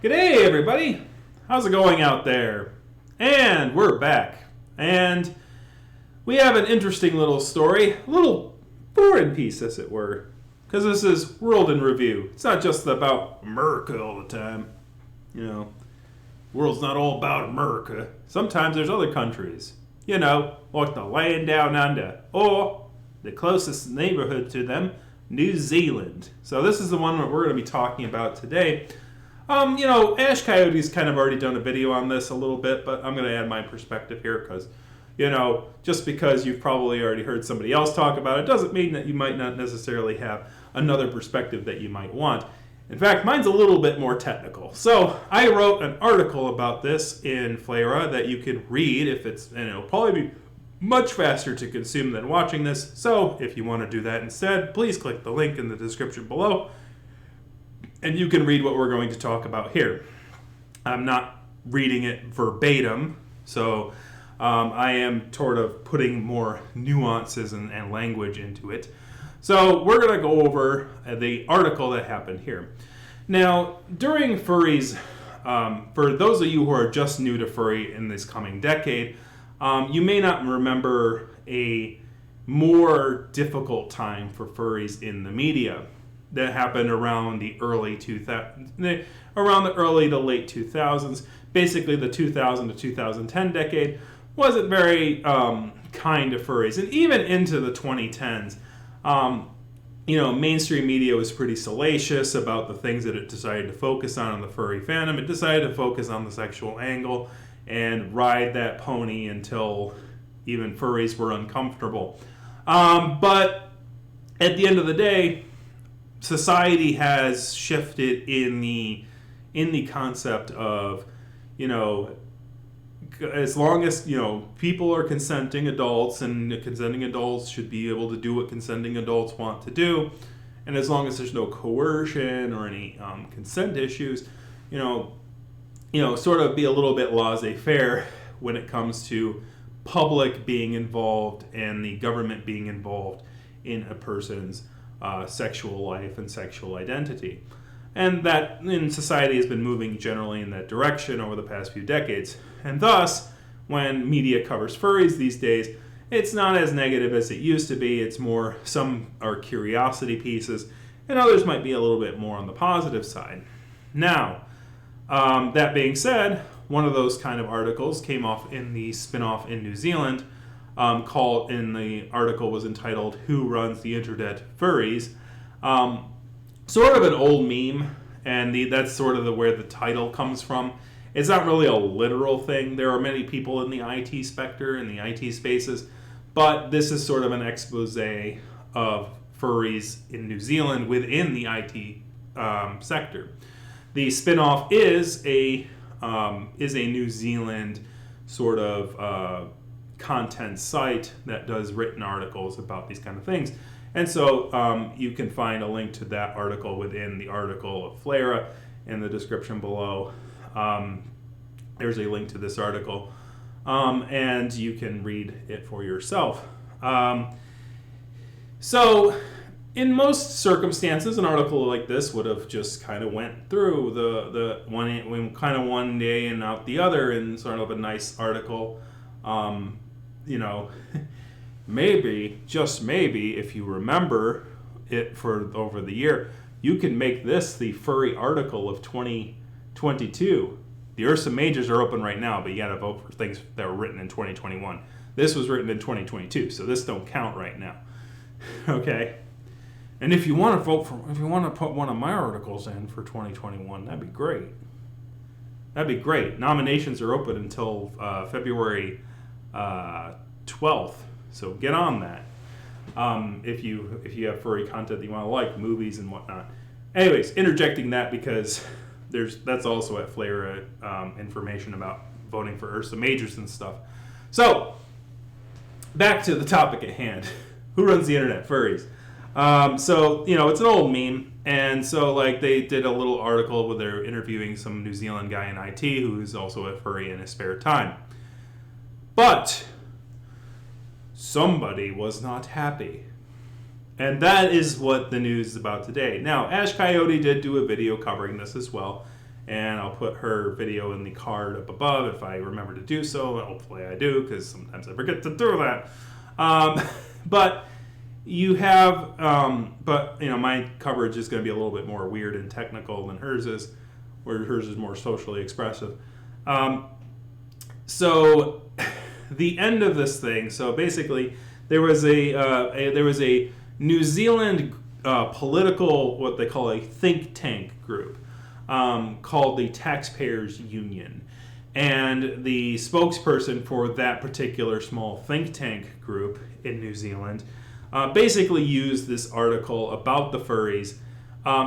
G'day everybody! How's it going out there? And we're back. And we have an interesting little story, a little foreign piece as it were. Because this is World in Review. It's not just about America all the time. You know, the world's not all about America. Sometimes there's other countries. You know, like the land down under. Or the closest neighborhood to them, New Zealand. So this is the one that we're going to be talking about today. Ash Coyote's kind of already done a video on this a little bit, but I'm going to add my perspective here because, just because you've probably already heard somebody else talk about it doesn't mean that you might not necessarily have another perspective that you might want. In fact, mine's a little bit more technical. So I wrote an article about this in Flera that you can read and it'll probably be much faster to consume than watching this. So if you want to do that instead, please click the link in the description below. And you can read what we're going to talk about here. I'm not reading it verbatim, so I am sort of putting more nuances and language into it. So we're going to go over the article that happened here. Now, during furries, for those of you who are just new to furry in this coming decade, you may not remember a more difficult time for furries in the media. That happened around the early to late 2000s. Basically, the 2000 to 2010 decade wasn't very kind to furries, and even into the 2010s, mainstream media was pretty salacious about the things that it decided to focus on the furry fandom. It decided to focus on the sexual angle and ride that pony until even furries were uncomfortable. But at the end of the day, society has shifted in the concept of, as long as, people are consenting adults, and consenting adults should be able to do what consenting adults want to do, and as long as there's no coercion or any consent issues, sort of be a little bit laissez-faire when it comes to public being involved and the government being involved in a person's sexual life and sexual identity. And that in society has been moving generally in that direction over the past few decades. And thus, when media covers furries these days, it's not as negative as it used to be. It's more, some are curiosity pieces, and others might be a little bit more on the positive side. Now, that being said, one of those kind of articles came off in the spin-off in New Zealand, called in the article was entitled "Who Runs the Internet Furries?" Sort of an old meme, and that's sort of where the title comes from. It's not really a literal thing. There are many people in the IT sector, in the IT spaces, but this is sort of an expose of furries in New Zealand within the IT sector. The spin-off is a New Zealand sort of content site that does written articles about these kind of things. And so you can find a link to that article within the article of Flera in the description below. There's a link to this article, and you can read it for yourself. So in most circumstances, an article like this would have just kind of went through the one day and out the other, and sort of a nice article. Maybe, just maybe, if you remember it for over the year, you can make this the furry article of 2022. The Ursa Majors are open right now, but you got to vote for things that were written in 2021. This was written in 2022, so this don't count right now. Okay? And if you want to put one of my articles in for 2021, that'd be great. That'd be great. Nominations are open until February 12th. So get on that. If you have furry content that you want to like, movies and whatnot. Anyways, interjecting that because that's also at Flera information about voting for Ursa Majors and stuff. So back to the topic at hand. Who runs the internet? Furries. It's an old meme, and so they did a little article where they're interviewing some New Zealand guy in IT who's also a furry in his spare time. But somebody was not happy. And that is what the news is about today. Now, Ash Coyote did do a video covering this as well, And I'll put her video in the card up above if I remember to do so. Hopefully I do, because sometimes I forget to do that. But you have, my coverage is going to be a little bit more weird and technical than hers is, where hers is more socially expressive. So the end of this thing. So basically, there was a New Zealand political, what they call a think tank group, called the Taxpayers Union. And the spokesperson for that particular small think tank group in New Zealand basically used this article about the furries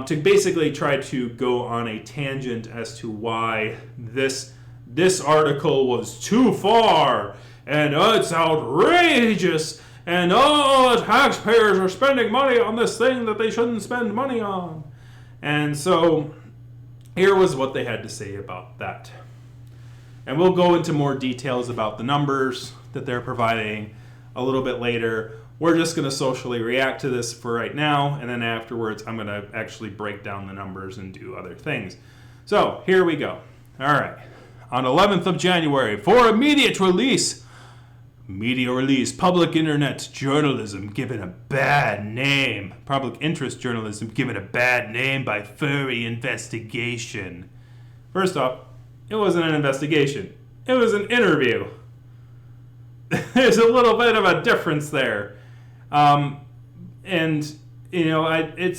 to basically try to go on a tangent as to why this article was too far, and it's outrageous, and taxpayers are spending money on this thing that they shouldn't spend money on. And so here was what they had to say about that. And we'll go into more details about the numbers that they're providing a little bit later. We're just going to socially react to this for right now, and then afterwards I'm going to actually break down the numbers and do other things. So here we go. All right. On 11th of January, for immediate release, media release, public internet journalism given a bad name. Public interest journalism given a bad name by furry investigation. First off, it wasn't an investigation. It was an interview. There's a little bit of a difference there. It's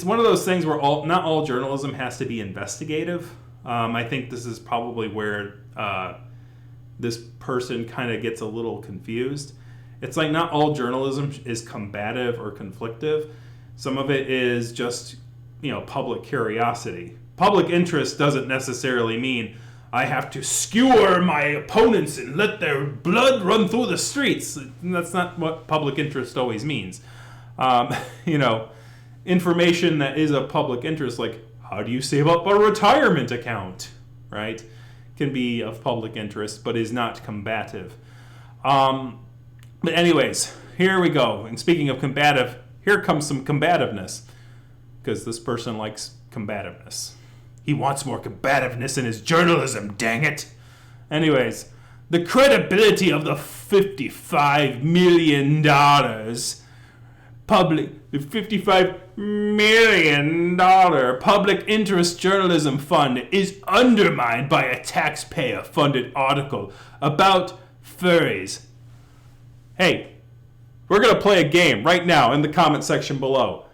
one of those things where not all journalism has to be investigative. I think this is probably where this person kind of gets a little confused. It's like not all journalism is combative or conflictive. Some of it is just, public curiosity. Public interest doesn't necessarily mean I have to skewer my opponents and let their blood run through the streets. That's not what public interest always means. Information that is of public interest, like how do you save up a retirement account, right, can be of public interest, but is not combative. But anyways, here we go. And speaking of combative, here comes some combativeness, because this person likes combativeness. He wants more combativeness in his journalism, dang it. Anyways, the credibility of the $55 million $55 million public interest journalism fund is undermined by a taxpayer-funded article about furries. Hey, we're going to play a game right now in the comment section below.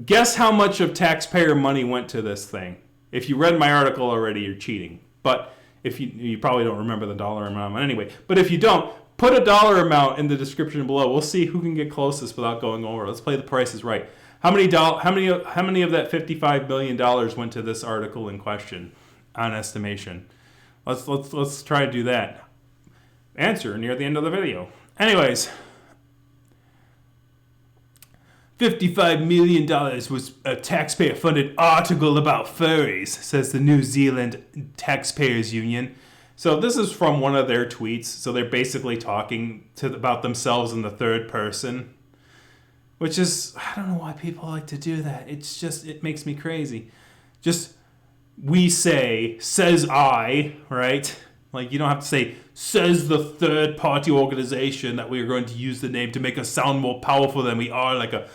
Guess how much of taxpayer money went to this thing? If you read my article already, you're cheating. But if you probably don't remember the dollar amount anyway. But if you don't, put a dollar amount in the description below. We'll see who can get closest without going over. Let's play the prices right. How many of that $55 million went to this article in question on estimation? Let's try to do that. Answer near the end of the video. Anyways, $55 million was a taxpayer-funded article about furries, says the New Zealand Taxpayers Union. So this is from one of their tweets. So they're basically talking about themselves in the third person, which is, I don't know why people like to do that. It makes me crazy. Just, we say, says I, right? Like, you don't have to say, says the third-party organization that we are going to use the name to make us sound more powerful than we are, like a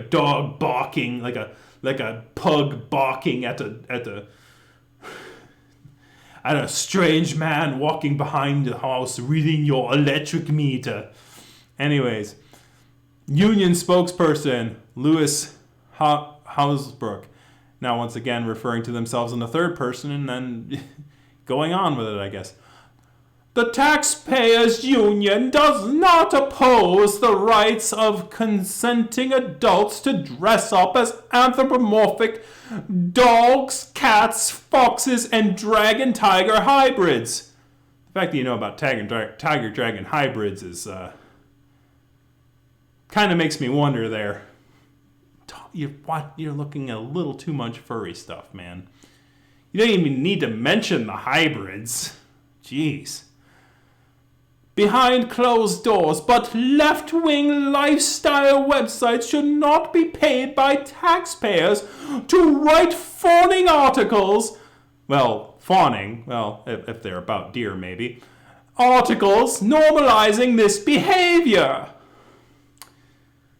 dog barking, like a pug barking at a strange man walking behind the house reading your electric meter. Anyways, union spokesperson Lewis Hausbrook, now once again referring to themselves in the third person and then going on with it, I guess. The Taxpayers Union does not oppose the rights of consenting adults to dress up as anthropomorphic dogs, cats, foxes, and dragon-tiger hybrids. The fact that you know about tiger-dragon hybrids is kind of makes me wonder there. You're looking at a little too much furry stuff, man. You don't even need to mention the hybrids. Jeez. Behind closed doors, but left-wing lifestyle websites should not be paid by taxpayers to write fawning articles fawning, if they're about deer maybe, articles normalizing this behavior.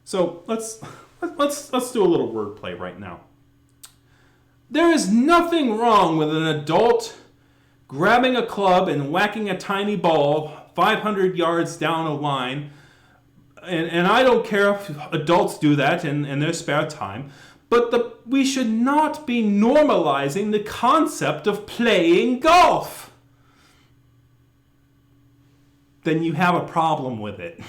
So let's do a little wordplay right now. There is nothing wrong with an adult grabbing a club and whacking a tiny ball 500 yards down a line, and I don't care if adults do that in their spare time, but we should not be normalizing the concept of playing golf. Then you have a problem with it.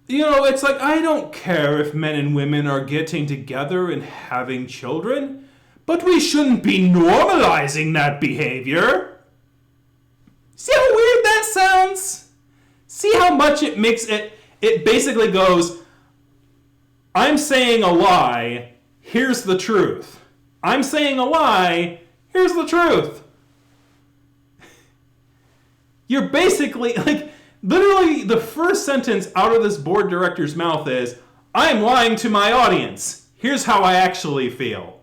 It's like, I don't care if men and women are getting together and having children, but we shouldn't be normalizing that behavior. See how weird that sounds? See how much it makes it? It basically goes, I'm saying a lie, here's the truth. I'm saying a lie, here's the truth. You're basically, literally the first sentence out of this board director's mouth is, I'm lying to my audience. Here's how I actually feel.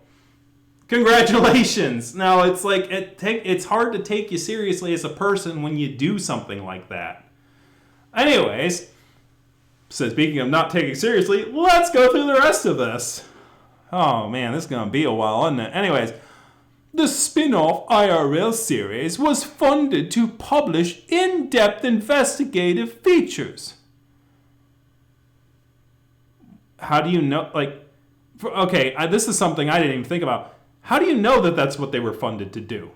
Congratulations. Now, it's like, it's hard to take you seriously as a person when you do something like that. Anyways, so speaking of not taking seriously, let's go through the rest of this. Oh man, this is going to be a while, isn't it? Anyways, the spin-off IRL series was funded to publish in-depth investigative features. How do you know, this is something I didn't even think about. How do you know that that's what they were funded to do?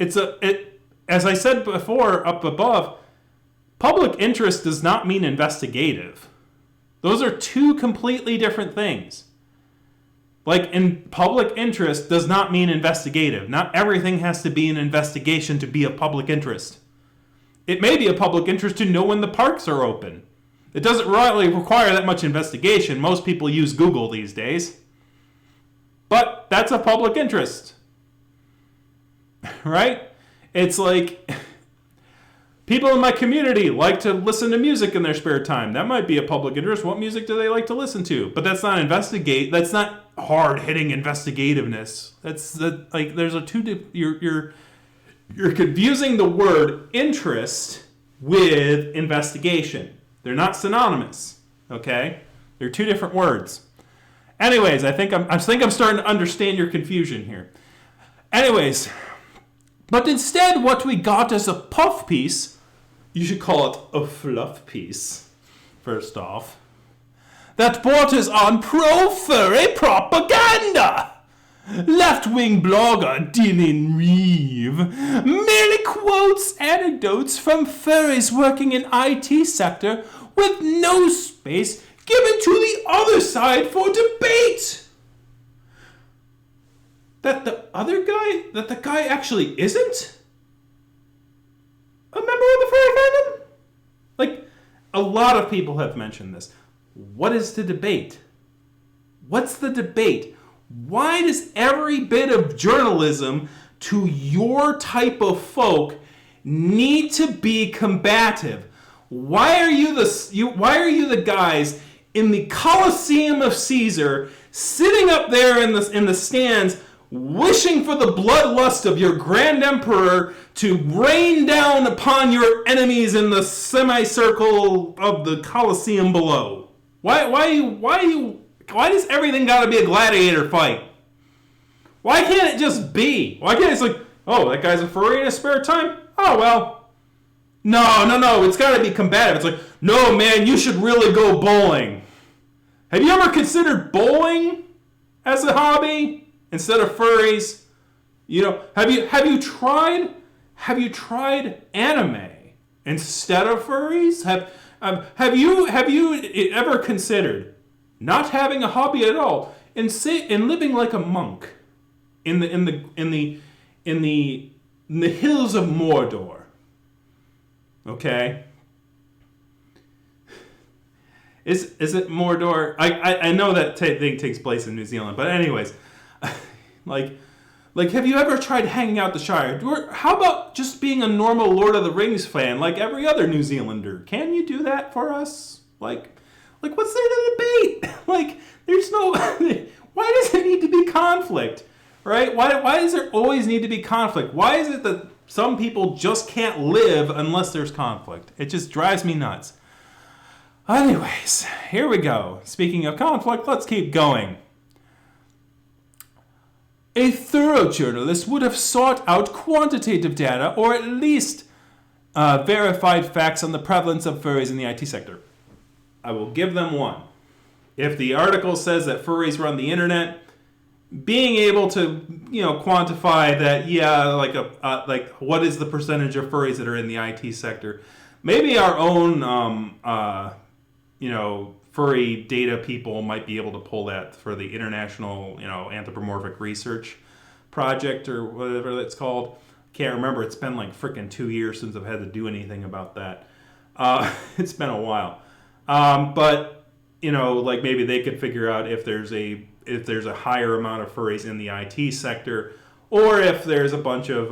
As I said before up above, public interest does not mean investigative. Those are two completely different things. In public interest does not mean investigative. Not everything has to be an investigation to be of public interest. It may be a public interest to know when the parks are open. It doesn't really require that much investigation. Most people use Google these days. But that's a public interest. Right? It's like, people in my community like to listen to music in their spare time. That might be a public interest. What music do they like to listen to? But that's not That's not hard-hitting investigativeness. There's you're confusing the word interest with investigation. They're not synonymous. Okay? They're two different words. Anyways, I think I'm starting to understand your confusion here. Anyways, but instead what we got is a puff piece. You should call it a fluff piece, first off, that borders on pro-furry propaganda. Left-wing blogger Dylan Reeve merely quotes anecdotes from furries working in IT sector with no space given to the other side for debate. That the guy actually isn't a member of the furry fandom? A lot of people have mentioned this. What is the debate? What's the debate? Why does every bit of journalism to your type of folk need to be combative? Why are you the guys in the Colosseum of Caesar sitting up there in the stands wishing for the bloodlust of your grand emperor to rain down upon your enemies in the semicircle of the Colosseum below? Why does everything gotta be a gladiator fight? Why can't it just be? Why can't it that guy's a furry in his spare time? Oh, well. No, it's gotta be combative. It's no, man, you should really go bowling. Have you ever considered bowling as a hobby instead of furries? Have you tried anime instead of furries? Have you ever considered not having a hobby at all and living like a monk in the hills of Mordor? Okay. Is it Mordor? I know that thing takes place in New Zealand, but anyways, have you ever tried hanging out the Shire? How about just being a normal Lord of the Rings fan like every other New Zealander? Can you do that for us? What's there to debate? There's no... Why does there need to be conflict? right? Why does there always need to be conflict? Why is it that some people just can't live unless there's conflict? It just drives me nuts. Anyways, here we go. Speaking of conflict, let's keep going. A thorough journalist would have sought out quantitative data or at least verified facts on the prevalence of furries in the IT sector. I will give them one. If the article says that furries run the internet, being able to, quantify that, like what is the percentage of furries that are in the IT sector? Maybe our own, furry data people might be able to pull that for the International, Anthropomorphic Research Project or whatever that's called. Can't remember. It's been like freaking 2 years since I've had to do anything about that. It's been a while. But maybe they could figure out if there's a higher amount of furries in the IT sector, or if there's a bunch of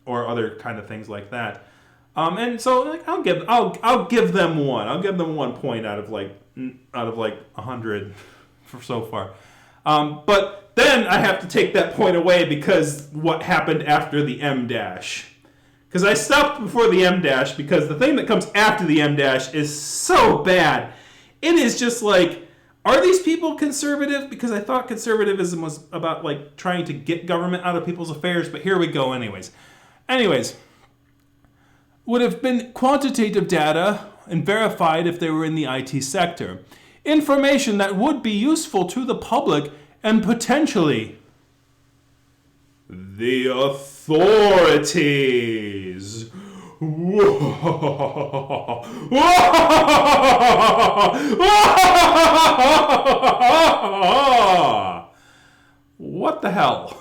or other kind of things like that. And so I'll give them one. I'll give them 1 point out of 100 for so far. But then I have to take that point away because what happened after the M dash. Because I stopped before the M dash because the thing that comes after the M dash is so bad. It is just like, are these people conservative? Because I thought conservatism was about trying to get government out of people's affairs, but here we go anyways. Would have been quantitative data and verified if they were in the IT sector. Information that would be useful to the public and potentially the authorities. What the hell?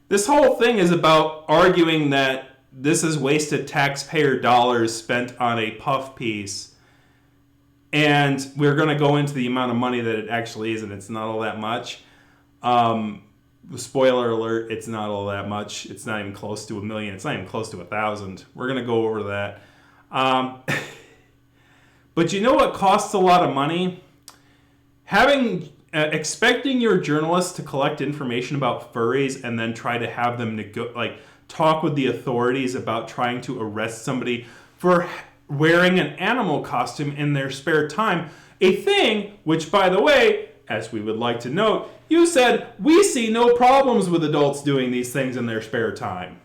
This whole thing is about arguing that this is wasted taxpayer dollars spent on a puff piece. And we're going to go into the amount of money that it actually is, and it's not all that much. Spoiler alert, it's not all that much. It's not even close to $1 million. It's not even close to 1,000. We're going to go over that. But you know what costs a lot of money? Expecting your journalists to collect information about furries and then try to have them talk with the authorities about trying to arrest somebody for wearing an animal costume in their spare time. A thing which, by the way, as we would like to note, you said, we see no problems with adults doing these things in their spare time.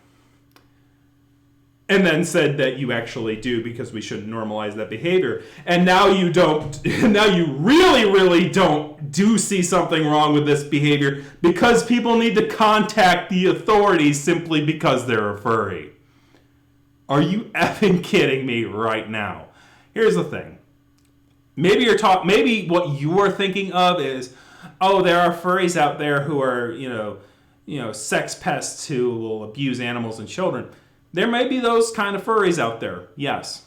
And then said that you actually do because we shouldn't normalize that behavior. And now you don't, now you really, really do see something wrong with this behavior because people need to contact the authorities simply because they're a furry. Are you effing kidding me right now? Here's the thing. Maybe what you are thinking of is, oh, there are furries out there who are, sex pests who will abuse animals and children. There may be those kind of furries out there, yes.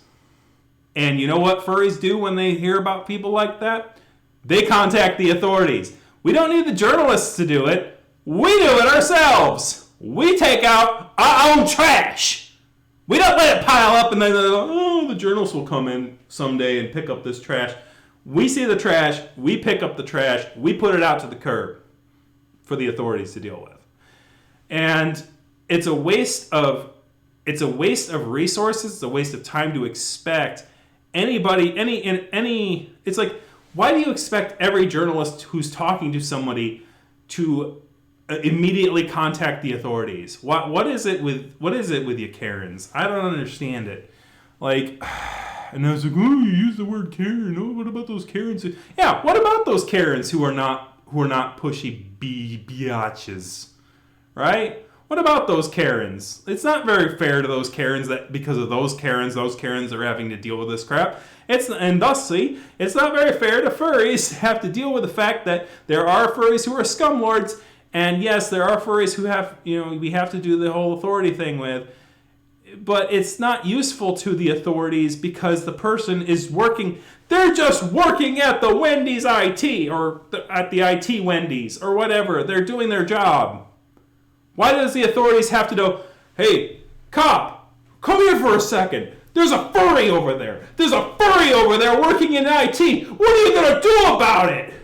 And you know what furries do when they hear about people like that? They contact the authorities. We don't need the journalists to do it. We do it ourselves. We take out our own trash. We don't let it pile up and then, the journalists will come in someday and pick up this trash. We see the trash, we pick up the trash, we put it out to the curb for the authorities to deal with. And it's a waste of resources, it's a waste of time to expect anybody, it's like, why do you expect every journalist who's talking to somebody to immediately contact the authorities? What is it with you Karens? I don't understand it. And I was like, oh, you use the word Karen. Oh, what about those Karens? Yeah, what about those Karens who are not pushy biatches, right? What about those Karens? It's not very fair to those Karens that because of those Karens are having to deal with this crap. And thusly, it's not very fair to furries to have to deal with the fact that there are furries who are scumlords. And yes, there are furries who have, we have to do the whole authority thing with. But it's not useful to the authorities because the person is working. They're just working at the Wendy's IT or at the IT Wendy's or whatever. They're doing their job. Why does the authorities have to go, hey, cop, come here for a second. There's a furry over there. There's a furry over there working in IT. What are you going to do about it?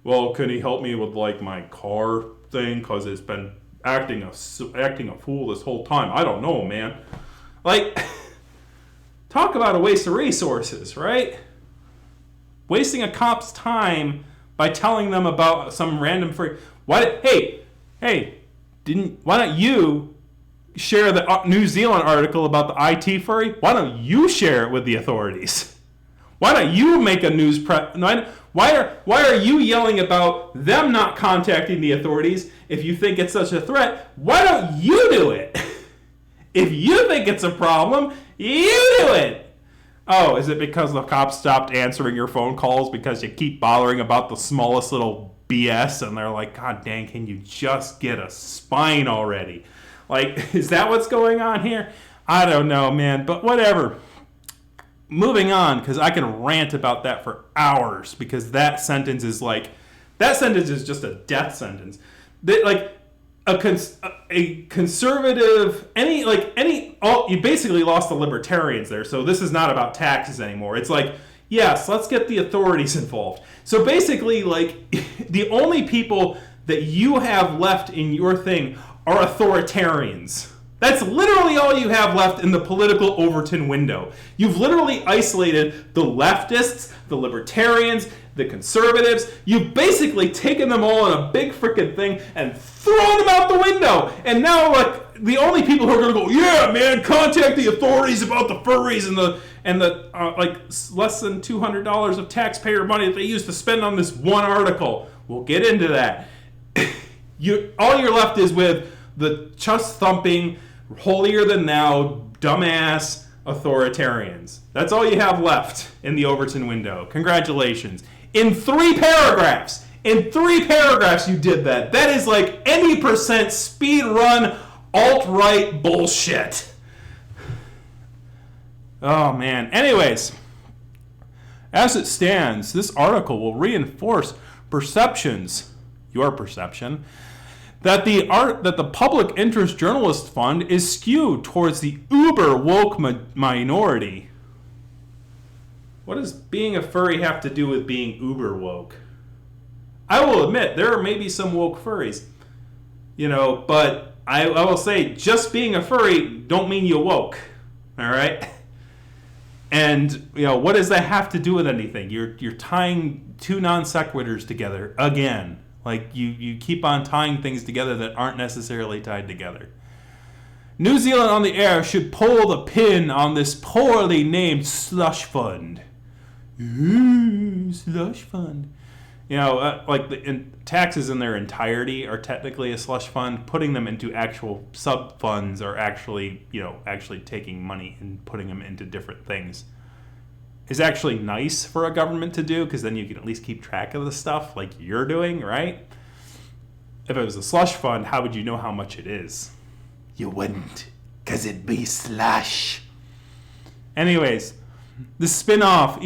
well, can he help me with like my car thing? Because it's been acting a fool this whole time. I don't know, man. Like, talk about a waste of resources, right? Wasting a cop's time by telling them about some random furry. Why don't you share the New Zealand article about the IT furry? Why don't you share it with the authorities? Why don't you make a news press? Why are you yelling about them not contacting the authorities if you think it's such a threat? Why don't you do it? If you think it's a problem, you do it. Oh, is it because the cops stopped answering your phone calls because you keep bothering about the smallest little BS and they're like, God dang, can you just get a spine already? Like, is that what's going on here? I don't know, man, but whatever. Moving on, because I can rant about that for hours, because that sentence is just a death sentence. Like, a conservative, you basically lost the libertarians there, so this is not about taxes anymore. It's like, yes, let's get the authorities involved. So basically, like, the only people that you have left in your thing are authoritarians. That's literally all you have left in the political Overton window. You've literally isolated the leftists, the libertarians, the conservatives. You've basically taken them all in a big freaking thing and thrown them out the window. And now, like, the only people who are going to go, yeah, man, contact the authorities about the furries and the less than $200 of taxpayer money that they used to spend on this one article. We'll get into that. All you're left is with the chest-thumping, holier-than-thou, dumbass authoritarians. That's all you have left in the Overton window. Congratulations. In 3 paragraphs you did that. That is like any percent speed run alt-right bullshit. Oh, man. Anyways, as it stands, this article will reinforce your perception, that the Public Interest Journalist Fund is skewed towards the uber woke minority. What does being a furry have to do with being uber woke? I will admit, there are maybe some woke furries, but I will say, just being a furry don't mean you woke, all right? And, what does that have to do with anything? You're tying 2 non sequiturs together again. Like, you keep on tying things together that aren't necessarily tied together. New Zealand on the Air should pull the pin on this poorly named slush fund. Ooh, slush fund. Taxes in their entirety are technically a slush fund. Putting them into actual sub-funds are actually taking money and putting them into different things is actually nice for a government to do, because then you can at least keep track of the stuff like you're doing, right? If it was a slush fund, how would you know how much it is? You wouldn't, because it'd be slush. Anyways, the spin-offs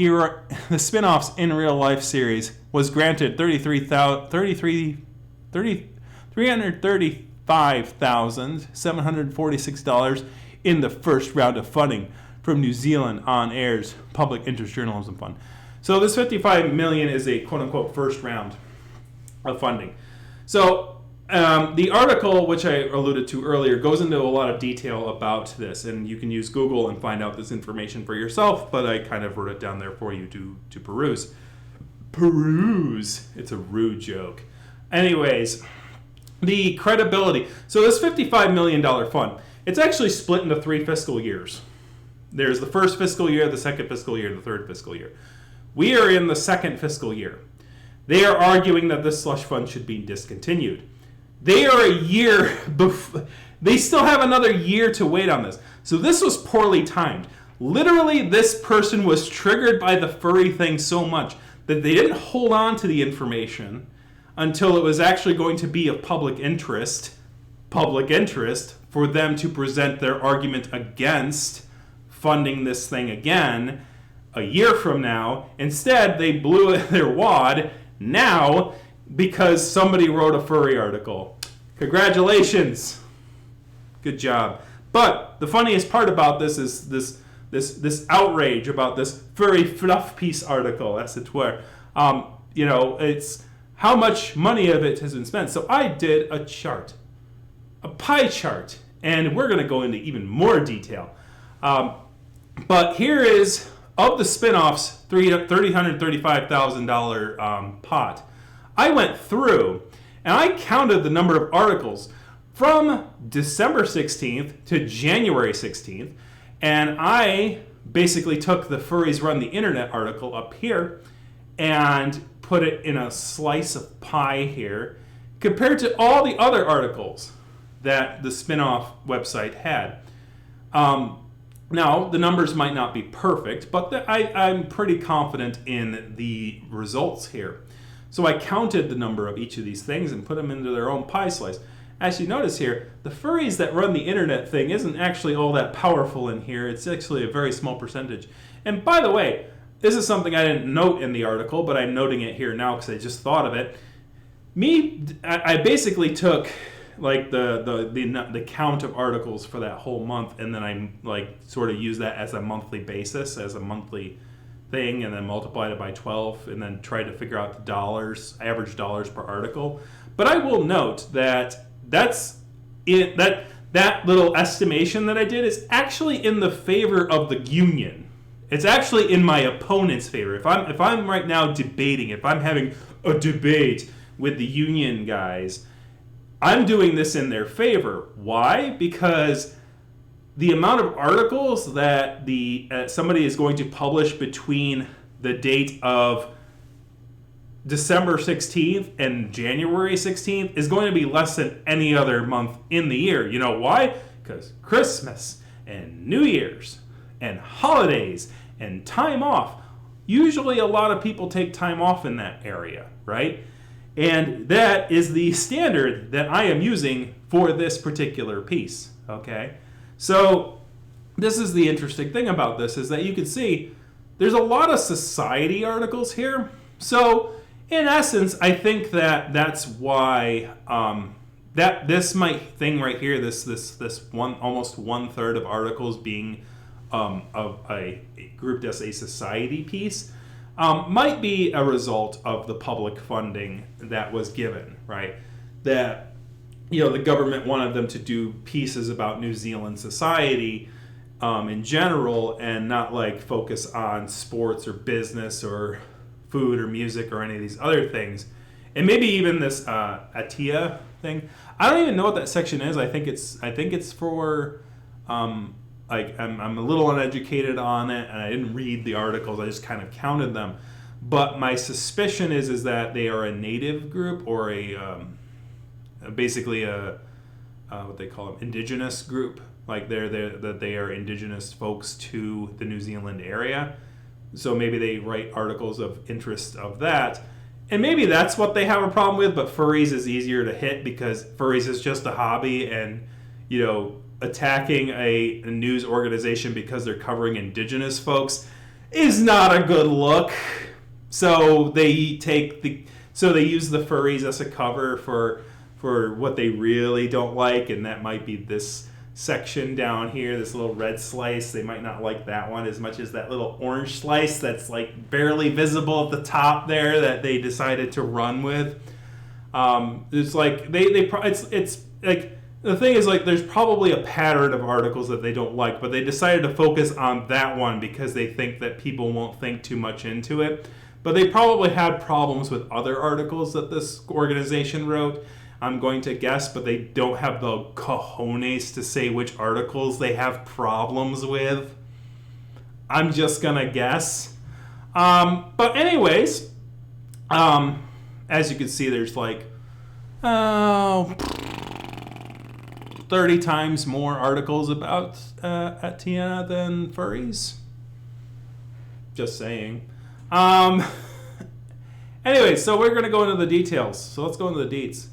in real life series was granted $335,746 in the first round of funding from New Zealand On Air's Public Interest Journalism Fund. So this $55 million is a quote-unquote first round of funding. So the article, which I alluded to earlier, goes into a lot of detail about this, and you can use Google and find out this information for yourself, but I kind of wrote it down there for you to peruse. Peruse! It's a rude joke. Anyways, the credibility. So this $55 million fund, it's actually split into 3 fiscal years. There's the first fiscal year, the second fiscal year, and the third fiscal year. We are in the second fiscal year. They are arguing that this slush fund should be discontinued. They are a year before. They still have another year to wait on this. So this was poorly timed. Literally, this person was triggered by the furry thing so much that they didn't hold on to the information until it was actually going to be of public interest for them to present their argument against funding this thing again a year from now. Instead, they blew their wad now because somebody wrote a furry article. Congratulations. Good job. But the funniest part about this is this outrage about this furry fluff piece article, as it were. It's how much money of it has been spent. So I did a chart, a pie chart, and we're going to go into even more detail. But here is, of the spinoffs, $335,000 pot. I went through and I counted the number of articles from December 16th to January 16th, and I basically took the Furries Run the Internet article up here and put it in a slice of pie here compared to all the other articles that the spinoff website had. Now, the numbers might not be perfect, but I'm pretty confident in the results here. So I counted the number of each of these things and put them into their own pie slice. As you notice here, the Furries that Run the Internet thing isn't actually all that powerful in here. It's actually a very small percentage. And by the way, this is something I didn't note in the article, but I'm noting it here now because I just thought of it. I basically took like the count of articles for that whole month, and then I like sort of use that as a monthly basis, as a monthly thing, and then multiplied it by 12, and then tried to figure out the dollars, average dollars per article. But I will note that that's it. That little estimation that I did is actually in the favor of the union. It's actually in my opponent's favor. If I'm right now debating, if I'm having a debate with the union guys, I'm doing this in their favor. Why? Because the amount of articles that somebody is going to publish between the date of December 16th and January 16th is going to be less than any other month in the year. You know why? Because Christmas and New Year's and holidays and time off. Usually a lot of people take time off in that area, right? And that is the standard that I am using for this particular piece, okay? So this is the interesting thing about this, is that you can see there's a lot of society articles here. So in essence, I think that that's why that this thing right here, this one, almost 1/3 of articles being of a grouped as a society piece, might be a result of the public funding that was given, right? That, the government wanted them to do pieces about New Zealand society in general, and not like focus on sports or business or food or music or any of these other things. And maybe even this ATIA thing. I don't even know what that section is. I think it's for I'm a little uneducated on it, and I didn't read the articles. I just kind of counted them. But my suspicion is that they are a native group, or basically a what they call them, indigenous group. Like they are indigenous folks to the New Zealand area. So maybe they write articles of interest of that. And maybe that's what they have a problem with, but furries is easier to hit because furries is just a hobby, and attacking a news organization because they're covering indigenous folks is not a good look. So they use the furries as a cover for what they really don't like, and that might be this section down here, this little red slice. They might not like that one as much as that little orange slice that's like barely visible at the top there that they decided to run with. It's like it's like, the thing is, like, there's probably a pattern of articles that they don't like, but they decided to focus on that one because they think that people won't think too much into it. But they probably had problems with other articles that this organization wrote, I'm going to guess, but they don't have the cojones to say which articles they have problems with. I'm just going to guess. But anyways, as you can see, there's like 30 times more articles about ATIA than furries. Just saying. Anyway, so we're going to go into the details. So let's go into the deets.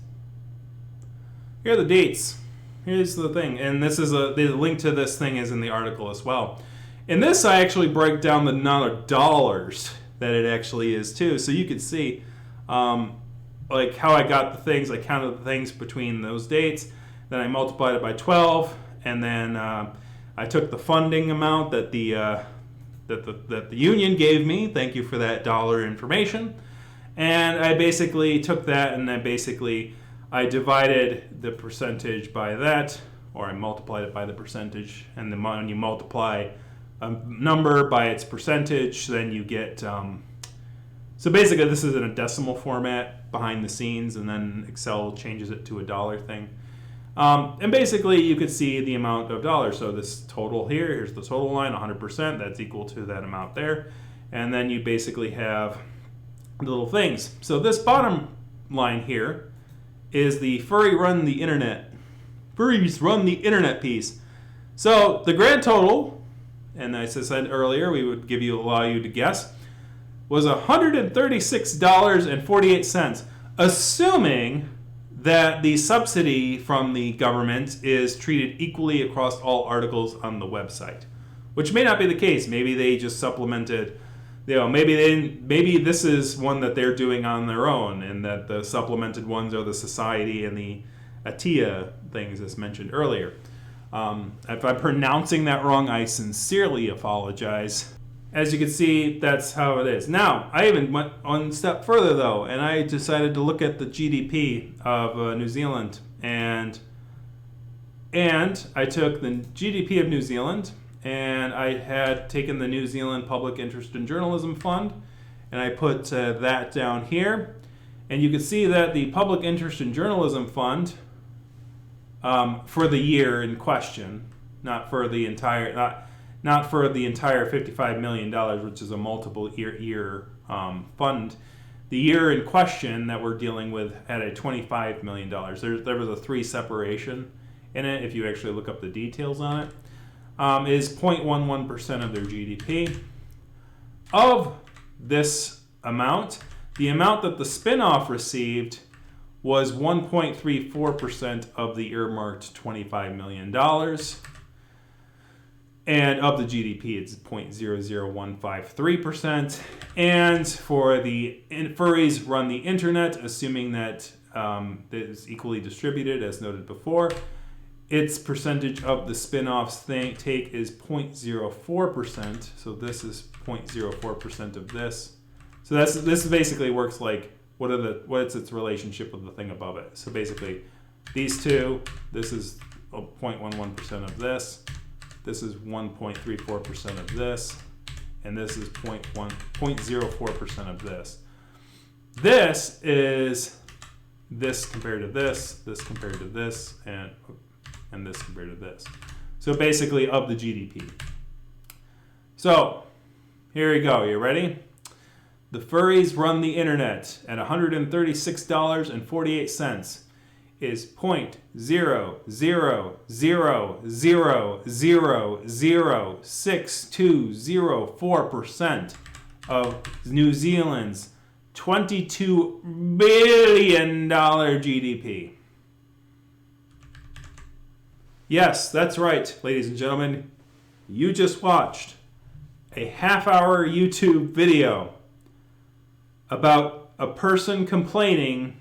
Here are the deets. Here's the thing. And this is the link to this thing is in the article as well. In this, I actually break down the amount of dollars that it actually is too. So you can see like how I got the things. I counted the things between those dates. Then I multiplied it by 12, and then I took the funding amount that the union gave me. Thank you for that dollar information. And I basically took that and I divided the percentage by that, or I multiplied it by the percentage. And then when you multiply a number by its percentage, then you get... so basically this is in a decimal format behind the scenes, and then Excel changes it to a dollar thing. And basically you could see the amount of dollars. So this total here's the total line, 100%, that's equal to that amount there. And then you basically have the little things. So this bottom line here is the furries run the internet piece. So the grand total, and as I said earlier, we would allow you to guess, was $136.48, assuming that the subsidy from the government is treated equally across all articles on the website, which may not be the case. Maybe they just supplemented, maybe this is one that they're doing on their own, and that the supplemented ones are the society and the ATIA things as mentioned earlier. If I'm pronouncing that wrong, I sincerely apologize. As you can see, that's how it is. Now, I even went one step further, though, and I decided to look at the GDP of New Zealand. And I took the GDP of New Zealand, and I had taken the New Zealand Public Interest in Journalism Fund, and I put that down here. And you can see that the Public Interest in Journalism Fund, for the year in question, not for the entire $55 million, which is a multiple year fund. The year in question that we're dealing with had a $25 million. There was a 3 separation in it, if you actually look up the details on it, is 0.11% of their GDP. Of this amount, the amount that the spinoff received was 1.34% of the earmarked $25 million. And of the GDP, it's 0.00153%. And for the furries run the internet, assuming that it is equally distributed, as noted before, its percentage of the spin-offs take is 0.04%. So this is 0.04% of this. So this basically works like what's its relationship with the thing above it. So basically, these two, this is 0.11% of this. This is 1.34% of this, and this is 0.04% of this. This is this compared to this compared to this, and this compared to this. So basically of the GDP. So here you go. You ready? The furries run the internet at $136.48. Is 0.000006204% of New Zealand's $22 billion GDP. Yes, that's right, ladies and gentlemen. You just watched a half-hour YouTube video about a person complaining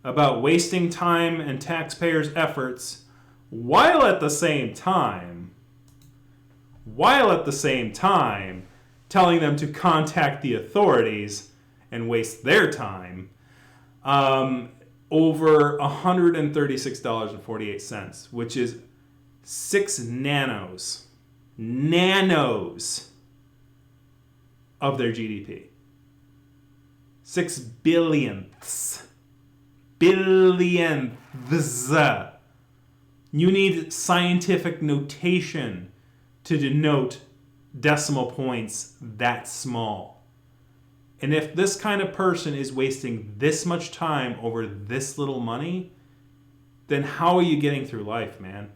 about wasting time and taxpayers' efforts while at the same time telling them to contact the authorities and waste their time over $136.48, which is 6 nanos of their GDP. 6 billionths. You need scientific notation to denote decimal points that small. And if this kind of person is wasting this much time over this little money, then how are you getting through life, man?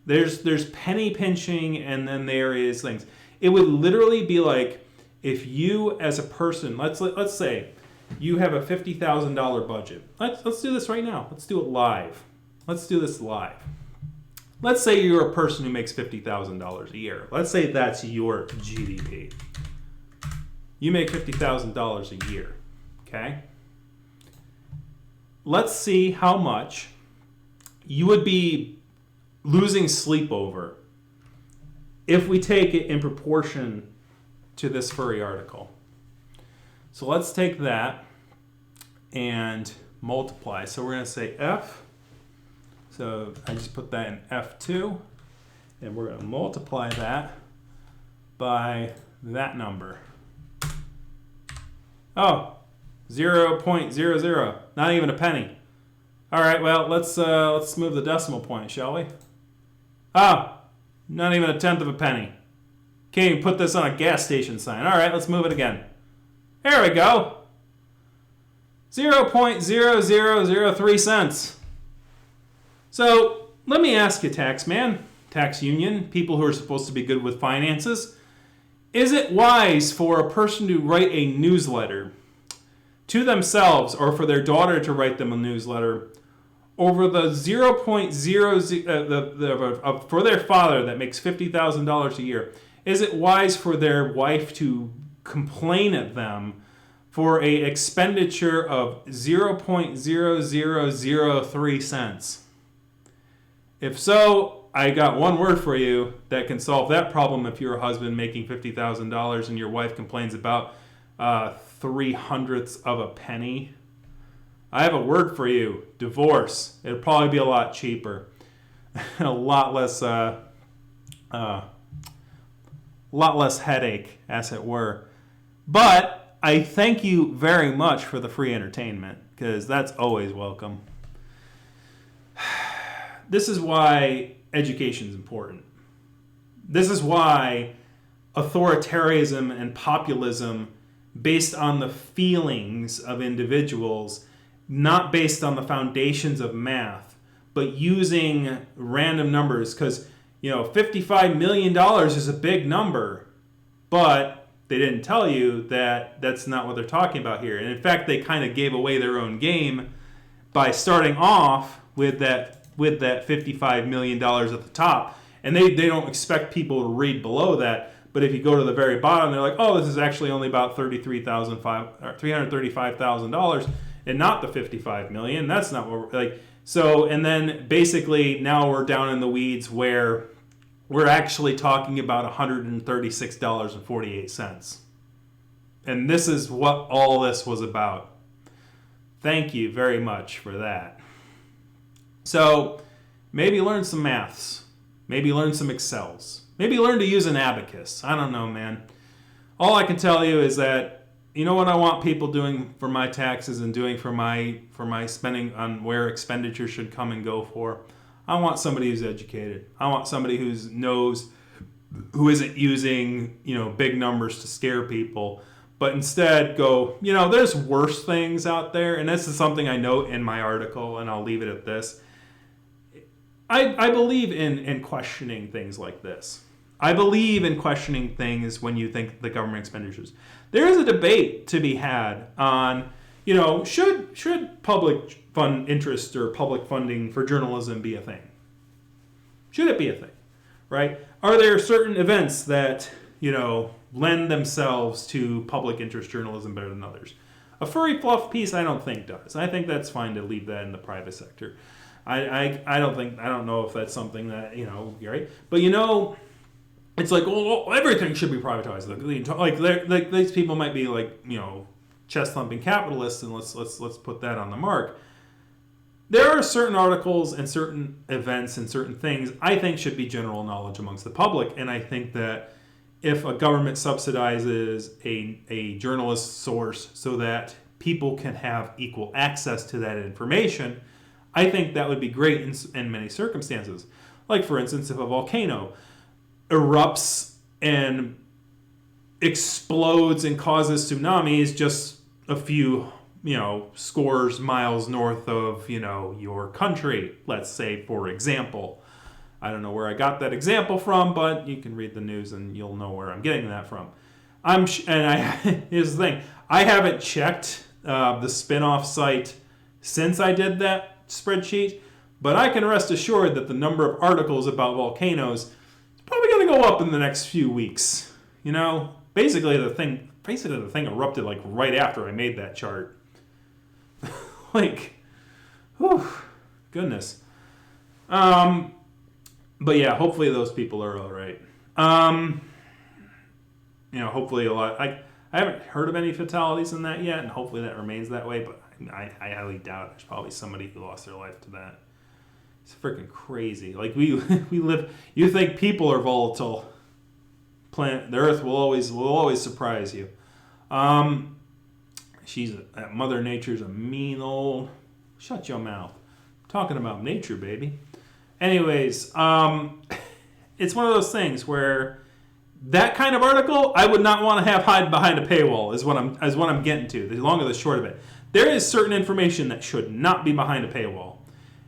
There's penny pinching, and then there is things. It would literally be like if you as a person, let's say you have a $50,000 budget. Let's do this right now. Let's do it live. Let's do this live. Let's say you're a person who makes $50,000 a year. Let's say that's your GDP. You make $50,000 a year, okay? Let's see how much you would be losing sleep over if we take it in proportion to this furry article. So let's take that and multiply. So we're going to say F. So I just put that in F2, and we're going to multiply that by that number. Oh, 0.00, not even a penny. All right, well, let's move the decimal point, shall we? Ah, not even a tenth of a penny. Can't even put this on a gas station sign. All right, let's move it again. There we go. 0.0003 cents. So let me ask you, tax man, tax union, people who are supposed to be good with finances, is it wise for a person to write a newsletter to themselves or for their daughter to write them a newsletter over the 0.00 for their father that makes $50,000 a year? Is it wise for their wife to complain at them for a expenditure of 0.0003 cents? If so, I got one word for you that can solve that problem if you're a husband making $50,000 and your wife complains about 0.03 of a penny. I have a word for you: divorce. It'll probably be a lot cheaper and a lot less headache, as it were. But I thank you very much for the free entertainment, because that's always welcome. This is why education is important. This is why authoritarianism and populism based on the feelings of individuals, not based on the foundations of math, but using random numbers, because $55 million is a big number, but they didn't tell you that that's not what they're talking about here. And in fact, they kind of gave away their own game by starting off with that $55 million at the top. And they don't expect people to read below that. But if you go to the very bottom, they're like, oh, this is actually only about $335,000 and not the $55 million. That's not what we're like. So, and then basically now we're down in the weeds where we're actually talking about $136.48. And this is what all this was about. Thank you very much for that. So maybe learn some maths. Maybe learn some Excels. Maybe learn to use an abacus. I don't know, man. All I can tell you is that, you know what I want people doing for my taxes and doing for my spending on where expenditures should come and go for? I want somebody who's educated. I want somebody who isn't using, big numbers to scare people, but instead go, there's worse things out there. And this is something I note in my article, and I'll leave it at this. I believe in questioning things like this. I believe in questioning things when you think the government expenditures. There is a debate to be had on, should public fund interest or public funding for journalism be a thing? Should it be a thing, right? Are there certain events that, lend themselves to public interest journalism better than others? A furry fluff piece, I don't think does. I think that's fine to leave that in the private sector. I don't know if that's something that, right? But it's like, well, everything should be privatized. Like these people might be like, chest thumping capitalists, and let's put that on the mark. There are certain articles and certain events and certain things I think should be general knowledge amongst the public, and I think that if a government subsidizes a journalist source so that people can have equal access to that information, I think that would be great in many circumstances. Like, for instance, if a volcano erupts and explodes and causes tsunamis just a few, scores miles north of, your country, let's say, for example. I don't know where I got that example from, but you can read the news and you'll know where I'm getting that from. Here's the thing. I haven't checked the spin-off site since I did that spreadsheet, but I can rest assured that the number of articles about volcanoes is probably going to go up in the next few weeks. Basically the thing erupted like right after I made that chart. Goodness. But yeah, hopefully those people are all right. Hopefully a lot. I haven't heard of any fatalities in that yet, and hopefully that remains that way. But I highly doubt there's probably somebody who lost their life to that. It's freaking crazy. Like we live. You think people are volatile? The Earth will always surprise you. Mother Nature's a mean old. Shut your mouth. I'm talking about nature, baby. Anyways, it's one of those things where that kind of article I would not want to have hide behind a paywall. Is what I'm getting to. The long or the short of it, there is certain information that should not be behind a paywall,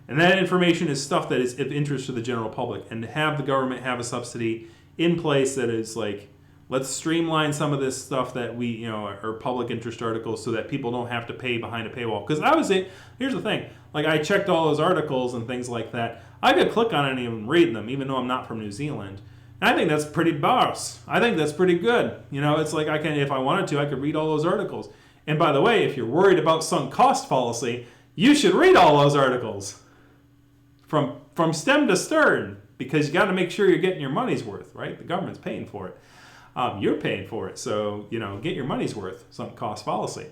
and that information is stuff that is of interest to the general public. And to have the government have a subsidy in place that is like, let's streamline some of this stuff that we, are public interest articles so that people don't have to pay behind a paywall. Because here's the thing, like I checked all those articles and things like that. I could click on any of them, read them, even though I'm not from New Zealand. And I think that's pretty boss. I think that's pretty good. It's like if I wanted to, I could read all those articles. And by the way, if you're worried about sunk cost fallacy, you should read all those articles from stem to stern, because you got to make sure you're getting your money's worth, right? The government's paying for it. You're paying for it, so get your money's worth. Sunk cost fallacy.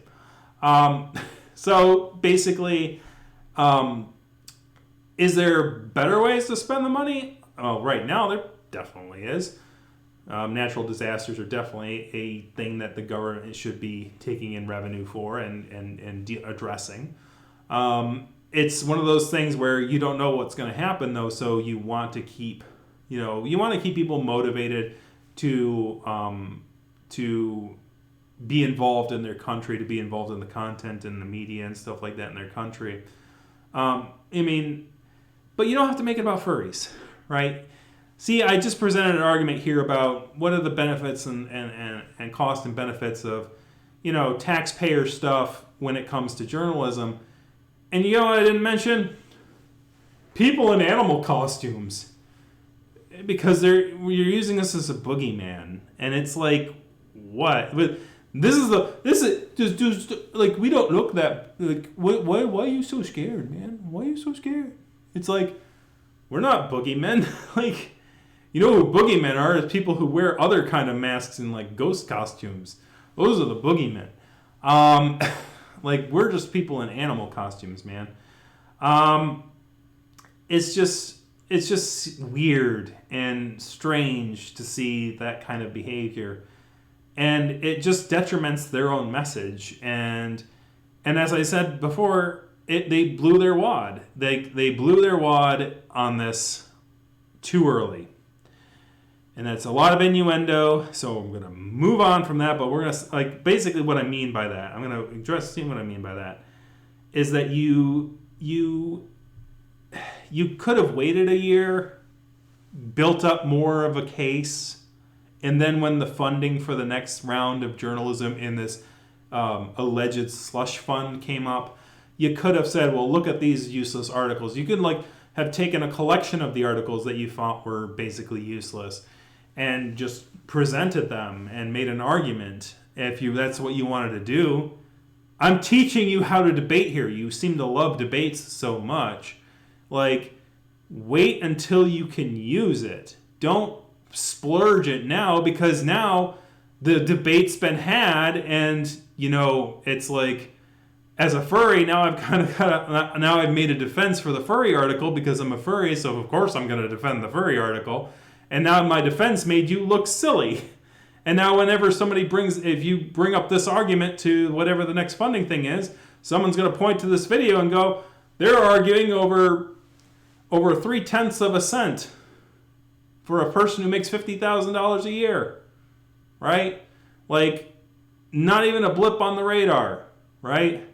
So basically, is there better ways to spend the money? Well, right now there definitely is. Natural disasters are definitely a thing that the government should be taking in revenue for and addressing. It's one of those things where you don't know what's going to happen, though, so you want to keep people motivated to be involved in their country, to be involved in the content and the media and stuff like that in their country. But you don't have to make it about furries, right? See, I just presented an argument here about what are the benefits and cost and benefits of, taxpayer stuff when it comes to journalism. And you know what I didn't mention? People in animal costumes. Because you're using this as a boogeyman, and it's like, what? But this is just like, we don't look that like. Why are you so scared, man? Why are you so scared? It's like, we're not boogeymen. Like, who boogeymen are? Is people who wear other kind of masks and like ghost costumes. Those are the boogeymen. Like, we're just people in animal costumes, man. It's just weird and strange to see that kind of behavior, and it just detriments their own message. And as I said before, they blew their wad. They blew their wad on this too early, and that's a lot of innuendo. So I'm gonna move on from that. But we're gonna basically what I mean by that. I'm gonna address what I mean by that is that you could have waited a year, built up more of a case, and then when the funding for the next round of journalism in this alleged slush fund came up, you could have said, well, look at these useless articles. You could have taken a collection of the articles that you thought were basically useless and just presented them and made an argument if that's what you wanted to do. I'm teaching you how to debate here. You seem to love debates so much. Like, wait until you can use it. Don't splurge it now, because now the debate's been had, and it's like, as a furry, now I've made a defense for the furry article because I'm a furry, so of course I'm going to defend the furry article. And now my defense made you look silly. And now whenever if you bring up this argument to whatever the next funding thing is, someone's going to point to this video and go, they're arguing over 0.3 of a cent for a person who makes $50,000 a year, right? Like, not even a blip on the radar, right?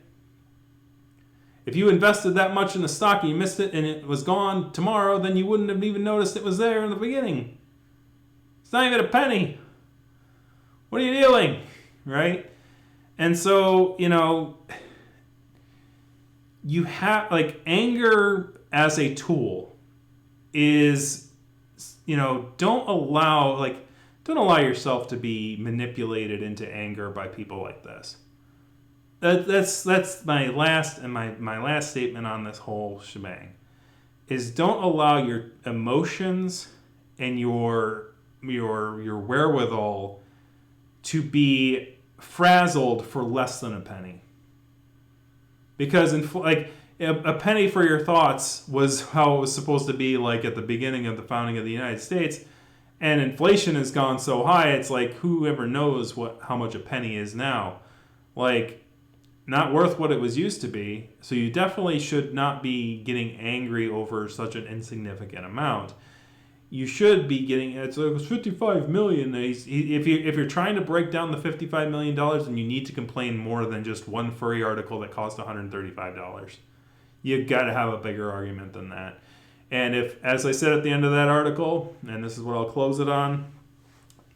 If you invested that much in the stock and you missed it and it was gone tomorrow, then you wouldn't have even noticed it was there in the beginning. It's not even a penny. What are you doing, right? And so, you have, anger as a tool is, don't allow yourself to be manipulated into anger by people like this. That's my last statement on this whole shebang, is don't allow your emotions and your wherewithal to be frazzled for less than a penny. because like a penny for your thoughts was how it was supposed to be like at the beginning of the founding of the United States, and inflation has gone so high. It's like whoever knows how much a penny is now, like not worth what it was used to be. So you definitely should not be getting angry over such an insignificant amount. You should be getting it was $55 million. If you're trying to break down the $55 million, then you need to complain more than just one furry article that cost $135. You got to have a bigger argument than that. And if, as I said at the end of that article, and this is what I'll close it on,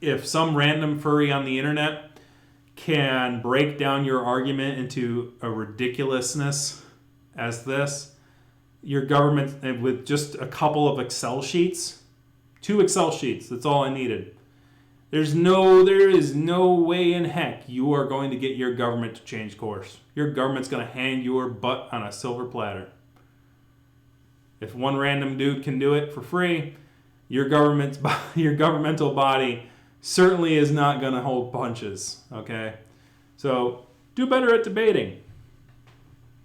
if some random furry on the internet can break down your argument into a ridiculousness as this, your government, with just a couple of Excel sheets, 2 Excel sheets, that's all I needed. There is no way in heck you are going to get your government to change course. Your government's going to hand your butt on a silver platter. If one random dude can do it for free, your governmental body certainly is not going to hold punches, okay? So do better at debating.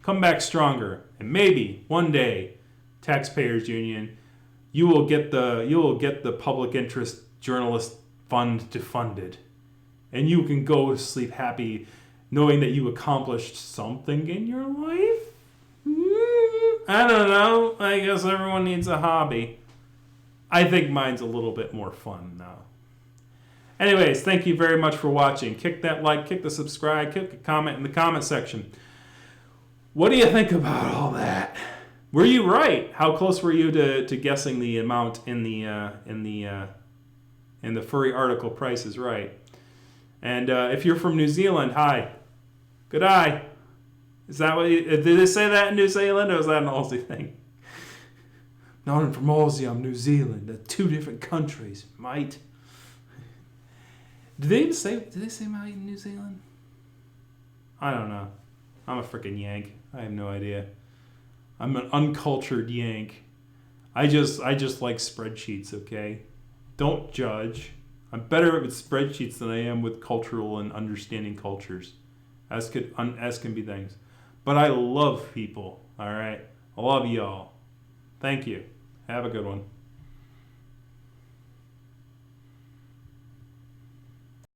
Come back stronger, and maybe one day, Taxpayers Union, you will get the public interest journalist fund defunded, and you can go to sleep happy knowing that you accomplished something in your life. I don't know. I guess everyone needs a hobby. I think mine's a little bit more fun now. Anyways, thank you very much for watching. Kick that like, kick the subscribe, kick a comment in the comment section. What do you think about all that? Were you right? How close were you to guessing the amount in the furry article Price is Right? And if you're from New Zealand, hi. Good eye. Is that what did they say that in New Zealand, or was that an Aussie thing? No, I'm from Aussie, I'm New Zealand. They're 2 different countries, mate. Did they say mate in New Zealand? I don't know. I'm a freaking Yank. I have no idea. I'm an uncultured Yank. I just like spreadsheets, okay? Don't judge. I'm better with spreadsheets than I am with cultural and understanding cultures, as can be things. But I love people, all right? I love y'all. Thank you. Have a good one.